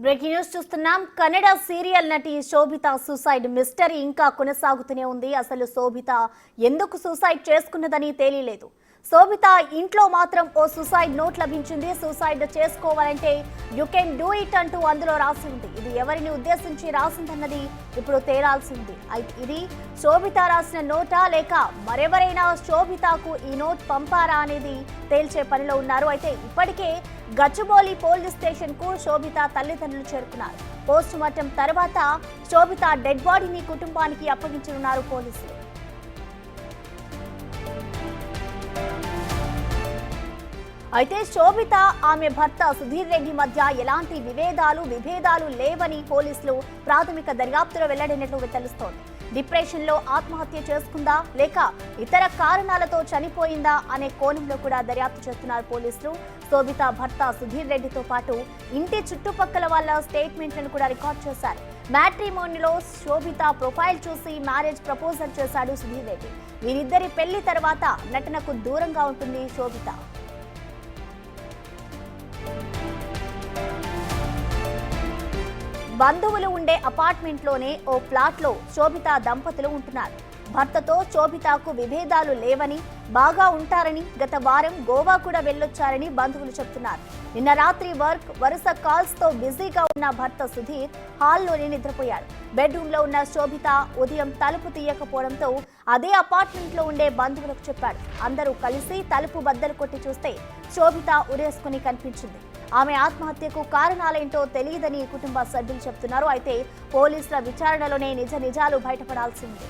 Breaking news చూస్తున్నాం. Kannada serial నటి శోభిత suicide mystery ఇంకా కొనసాగుతూనే ఉంది. అసలు శోభిత ఎందుకు సూసైడ్ చేసుకున్నదని తేలిలేదు. శోభిత ఇంట్లో మాత్రం ఓ సూసైడ్ నోట్ లభించింది. సూసైడ్ చేసుకోవాలంటే యు కెన్ డూ ఇట్ అంటూ అందులో రాసి ఉంది. ఇది ఎవరిని ఉద్దేశించి రాసిందన్నది ఇప్పుడు తేలాల్సింది. ఇది శోభిత రాసిన నోటా లేక మరెవరైనా శోభితకు ఈ నోట్ పంపారా అనేది తేల్చే పనిలో ఉన్నారు. అయితే ఇప్పటికే గచ్చిబౌలి పోలీస్ స్టేషన్ కు శోభిత తల్లిదండ్రులు చేరుకున్నారు. పోస్ట్ మార్టం తర్వాత శోభిత డెడ్ బాడీని కుటుంబానికి అప్పగించనున్నారు పోలీసులు. అయితే శోభిత ఆమె భర్త సుధీర్ రెడ్డి మధ్య ఎలాంటి విభేదాలు లేవని పోలీసులు ప్రాథమిక దర్యాప్తులో వెల్లడినట్లు తెలుస్తోంది. డిప్రెషన్ లో ఆత్మహత్య చేసుకుందా లేక ఇతర కారణాలతో చనిపోయిందా అనే కోణంలో కూడా దర్యాప్తు చేస్తున్నారు పోలీసులు. శోభిత భర్త సుధీర్ రెడ్డితో పాటు ఇంటి చుట్టుపక్కల వాళ్ళ స్టేట్మెంట్లను కూడా రికార్డ్ చేశారు. మ్యాట్రిమోనీలో శోభిత ప్రొఫైల్ చూసి మ్యారేజ్ ప్రపోజల్ చేశాడు సుధీర్ రెడ్డి. వీరిద్దరి పెళ్లి తర్వాత నటనకు దూరంగా ఉంటుంది శోభిత. బంధువులు ఉండే అపార్ట్మెంట్ లోనే ఓ ఫ్లాట్ లో శోభిత దంపతులు ఉంటున్నారు. భర్తతో శోభితకు విభేదాలు లేవని, బాగా ఉంటారని, గత వారం గోవా కూడా వెళ్ళొచ్చారని బంధువులు చెప్తున్నారు. నిన్న రాత్రి వరుస కాల్స్ తో బిజీగా ఉన్న భర్త సుధీర్ హాల్లోనే నిద్రపోయాడు. బెడ్రూమ్ లో ఉన్న శోభిత ఉదయం తలుపు తీయకపోవడంతో అదే అపార్ట్మెంట్ లో ఉండే బంధువులకు చెప్పాడు. అందరూ కలిసి తలుపు బద్దలు కొట్టి చూస్తే శోభిత ఉరేసుకుని కనిపించింది. ఆమె ఆత్మహత్యకు కారణాలేంటో తెలియదని కుటుంబ సభ్యులు చెప్తున్నారు. అయితే పోలీసుల విచారణలోనే నిజాలు బయటపడాల్సి ఉంది.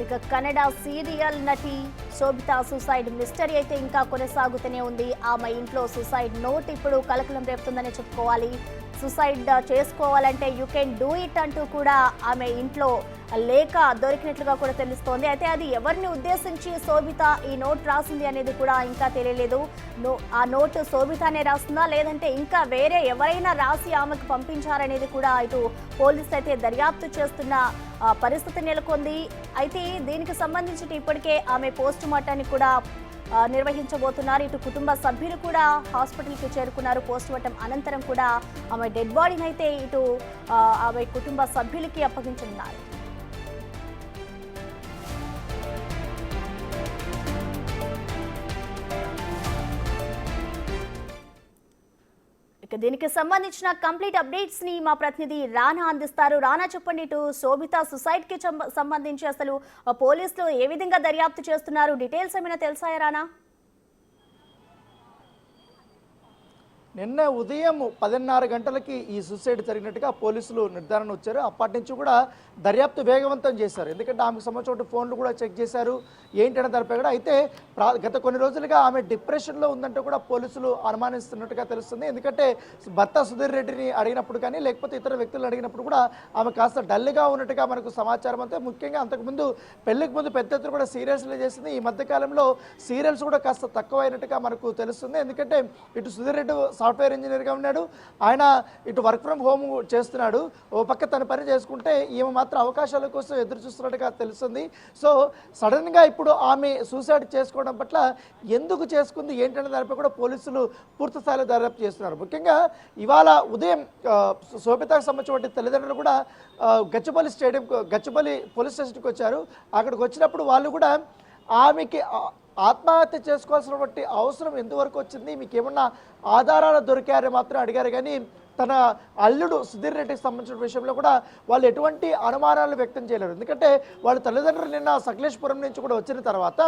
ఇక కన్నడ సీరియల్ నటి శోభిత సూసైడ్ మిస్టరీ అయితే ఇంకా కొనసాగుతూనే ఉంది. ఆమె ఇంట్లో సూసైడ్ నోట్ ఇప్పుడు కలకలం రేపుతుందని చెప్పుకోవాలి. సూసైడ్ చేసుకోవాలంటే యు కెన్ డూ ఇట్ అంటూ కూడా ఆమె ఇంట్లో లేఖ దొరికినట్లుగా కూడా తెలుస్తోంది. అయితే అది ఎవరిని ఉద్దేశించి శోభిత ఈ నోట్ రాసింది అనేది కూడా ఇంకా తెలియలేదు. ఆ నోట్ శోభితనే రాస్తుందా లేదంటే ఇంకా వేరే ఎవరైనా రాసి ఆమెకు పంపించారనేది కూడా ఇటు పోలీసులు అయితే దర్యాప్తు చేస్తున్న పరిస్థితి నెలకొంది. అయితే దీనికి సంబంధించి ఇప్పటికే ఆమె పోస్ట్ మార్టాన్ని కూడా నిర్వహించబోతున్నారు. ఇటు కుటుంబ సభ్యులు కూడా హాస్పిటల్కి చేరుకున్నారు. పోస్ట్ మార్టం అనంతరం కూడా ఆమె డెడ్ బాడీని అయితే ఇటు ఆమె కుటుంబ సభ్యులకి అప్పగించనున్నారు. దీనికి సంబంధించిన కంప్లీట్ అప్డేట్స్ ని మా ప్రతినిధి రానా అందిస్తారు. రానా, చెప్పండి, ఇటు శోభిత సూసైడ్ కి సంబంధించి అసలు పోలీసులు ఏ విధంగా దర్యాప్తు చేస్తున్నారు? డీటెయిల్స్ ఏమైనా తెలుసాయా రానా? నిన్న ఉదయం 10:30 గంటలకి ఈ సూసైడ్ జరిగినట్టుగా పోలీసులు నిర్ధారణ వచ్చారు. అప్పటి నుంచి కూడా దర్యాప్తు వేగవంతం చేశారు. ఎందుకంటే ఆమెకు సంబంధించిన ఫోన్లు కూడా చెక్ చేశారు ఏంటనే దానిపై కూడా. అయితే గత కొన్ని రోజులుగా ఆమె డిప్రెషన్లో ఉందంటే కూడా పోలీసులు అనుమానిస్తున్నట్టుగా తెలుస్తుంది. ఎందుకంటే భర్త సుధీర్ రెడ్డిని అడిగినప్పుడు కానీ లేకపోతే ఇతర వ్యక్తులను అడిగినప్పుడు కూడా ఆమె కాస్త డల్గా ఉన్నట్టుగా మనకు సమాచారం. అంతే ముఖ్యంగా అంతకుముందు పెళ్లికి ముందు పెద్ద ఎత్తున కూడా సీరియల్స్లో చేసింది. ఈ మధ్యకాలంలో సీరియల్స్ కూడా కాస్త తక్కువైనట్టుగా మనకు తెలుస్తుంది. ఎందుకంటే ఇటు సుధీర్ రెడ్డి సాఫ్ట్వేర్ ఇంజనీర్గా ఉన్నాడు, ఆయన ఇటు వర్క్ ఫ్రమ్ హోమ్ చేస్తున్నాడు. ఓ పక్క తన పని చేసుకుంటే ఈమె మాత్రం అవకాశాల కోసం ఎదురు చూస్తున్నట్టుగా తెలుస్తుంది. సో సడన్గా ఇప్పుడు ఆమె సూసైడ్ చేసుకోవడం పట్ల ఎందుకు చేసుకుంది ఏంటనే దానిపై కూడా పోలీసులు పూర్తి స్థాయిలో దర్యాప్తు చేస్తున్నారు. ముఖ్యంగా ఇవాళ ఉదయం శోభితకు సంబంధించిన తల్లిదండ్రులు కూడా గచ్చిబౌలి పోలీస్ స్టేషన్కి వచ్చారు. అక్కడికి వచ్చినప్పుడు వాళ్ళు కూడా ఆమెకి ఆత్మహత్య చేసుకోవాల్సినటువంటి అవసరం ఎంతవరకు వచ్చింది, మీకు ఏమన్నా ఆధారాలు దొరికారని మాత్రం అడిగారు. కానీ తన అల్లుడు సుధీర్ రెడ్డికి సంబంధించిన విషయంలో కూడా వాళ్ళు ఎటువంటి అనుమానాలు వ్యక్తం చేయలేరు. ఎందుకంటే వాళ్ళ తల్లిదండ్రులు నిన్న సకలేశ్పురం నుంచి కూడా వచ్చిన తర్వాత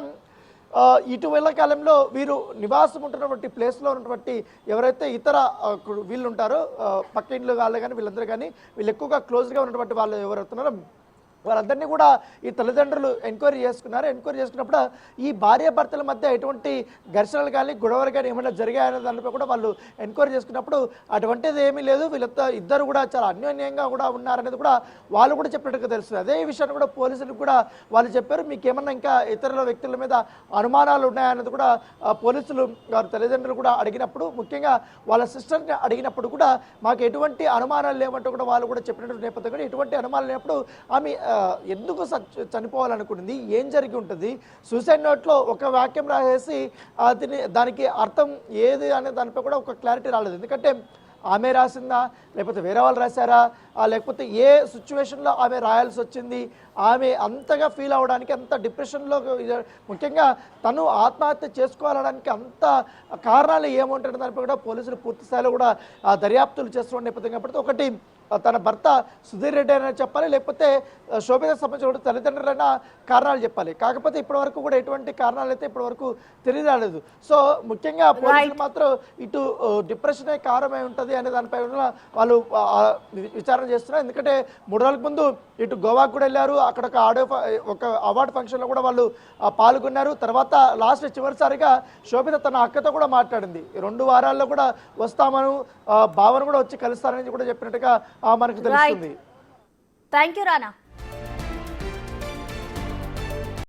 ఇటీవల కాలంలో వీరు నివాసం ఉంటున్నటువంటి ప్లేస్లో ఉన్నటువంటి ఎవరైతే ఇతర వీళ్ళు ఉంటారో పక్క ఇంట్లో వాళ్ళు కానీ వీళ్ళందరూ కానీ వీళ్ళు ఎక్కువగా క్లోజ్గా ఉన్నటువంటి వాళ్ళు ఎవరైతున్నారో వాళ్ళందరినీ కూడా ఈ తల్లిదండ్రులు ఎంక్వైరీ చేసుకున్నారు. ఎంక్వైరీ చేసుకున్నప్పుడు ఈ భార్యాభర్తల మధ్య ఎటువంటి ఘర్షణలు కానీ గొడవలు కానీ ఏమైనా జరిగాయనే దానిపై కూడా వాళ్ళు ఎంక్వైరీ చేసుకున్నప్పుడు అటువంటిది ఏమీ లేదు, వీళ్ళంతా ఇద్దరు కూడా చాలా అన్యోన్యంగా కూడా ఉన్నారనేది కూడా వాళ్ళు కూడా చెప్పినట్టుగా తెలుస్తుంది. అదే విషయాన్ని కూడా పోలీసులకు కూడా వాళ్ళు చెప్పారు. మీకు ఏమన్నా ఇంకా ఇతరుల వ్యక్తుల మీద అనుమానాలు ఉన్నాయన్నది కూడా పోలీసులు వారి తల్లిదండ్రులు కూడా అడిగినప్పుడు, ముఖ్యంగా వాళ్ళ సిస్టర్ని అడిగినప్పుడు కూడా మాకు ఎటువంటి అనుమానాలు లేవంటూ కూడా వాళ్ళు కూడా చెప్పినటువంటి నేపథ్యంలో ఎటువంటి అనుమానాలు లేనప్పుడు ఆమె ఎందుకు చనిపోవాలనుకుంటుంది, ఏం జరిగి ఉంటుంది? సూసైడ్ నోట్లో ఒక వాక్యం రాసేసి దానికి అర్థం ఏది అనే దానిపై కూడా ఒక క్లారిటీ రాలేదు. ఎందుకంటే ఆమె రాసిందా, లేకపోతే వేరే వాళ్ళు రాశారా, లేకపోతే ఏ సిచ్యువేషన్లో ఆమె రాయాల్సి వచ్చింది, ఆమె అంతగా ఫీల్ అవ్వడానికి, అంత డిప్రెషన్లో, ముఖ్యంగా తను ఆత్మహత్య చేసుకోవాలడానికి అంత కారణాలు ఏముంటాయో దానిపై కూడా పోలీసులు పూర్తి స్థాయిలో కూడా దర్యాప్తులు చేస్తున్న నేపథ్యం కాబట్టి ఒకటి తన భర్త సుధీర్ రెడ్డి అయినా చెప్పాలి, లేకపోతే శోభితకు సంబంధించిన తల్లిదండ్రులైనా కారణాలు చెప్పాలి. కాకపోతే ఇప్పటివరకు కూడా ఎటువంటి కారణాలు అయితే ఇప్పటివరకు తెలియరాలేదు. సో ముఖ్యంగా పోలీసులు మాత్రం ఇటు డిప్రెషనే కారణమై ఉంటుంది అనే దానిపై వాళ్ళు విచారణ చేస్తున్నారు. ఎందుకంటే 3 రోజుల ముందు ఇటు గోవాకు కూడా వెళ్ళారు, అక్కడ ఒక అవార్డు ఫంక్షన్లో కూడా వాళ్ళు పాల్గొన్నారు. తర్వాత లాస్ట్ చివరిసారిగా శోభిత తన అక్కతో కూడా మాట్లాడింది. 2 వారాల్లో కూడా వస్తామను, భావన కూడా వచ్చి కలుస్తారని కూడా చెప్పినట్టుగా మనకు తెలుస్తుంది. Thank you Rana.